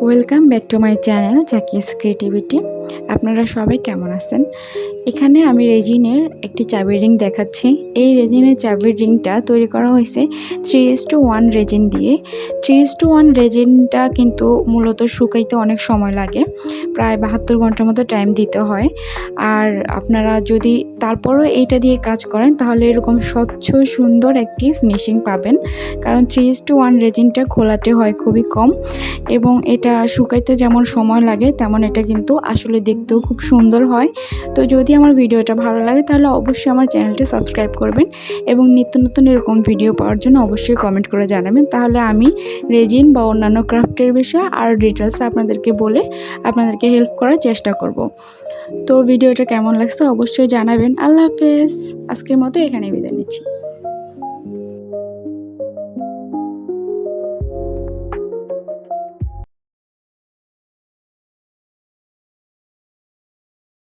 Welcome back to my channel Zaki's creativity. আপনারা সবাই কেমন আছেন? এখানে আমি রেজিনের একটি চাবির রিং দেখাচ্ছি। এই রেজিনের চাবির রিংটা তৈরি করা হয়েছে 3:1 রেজিন দিয়ে। 3:1 রেজিনটা কিন্তু মূলত শুকাইতে অনেক সময় লাগে, প্রায় 72 ঘন্টার মতো টাইম দিতে হয়। আর আপনারা যদি তারপরও এইটা দিয়ে কাজ করেন তাহলে এরকম স্বচ্ছ সুন্দর একটি ফিনিশিং পাবেন, কারণ 3:1 রেজিনটা খোলাটে হয় খুবই কম এবং এটা শুকাইতে যেমন সময় লাগে তেমন এটা কিন্তু আসলে দেখতেও খুব সুন্দর হয়। তো যদি আমার ভিডিওটা ভালো লাগে তাহলে অবশ্যই আমার চ্যানেলটি সাবস্ক্রাইব করবেন এবং নিত্য নতুন এরকম ভিডিও পাওয়ার জন্য অবশ্যই কমেন্ট করে জানাবেন। তাহলে আমি রেজিন বা অন্যান্য ক্রাফটের বিষয়ে আরও ডিটেলসে আপনাদেরকে বলে আপনাদেরকে হেল্প করার চেষ্টা করব। তো ভিডিওটা কেমন লাগছে অবশ্যই জানাবেন। আল্লাহ হাফেজ। আজকের মতো এখানে বিদায় নিচ্ছি।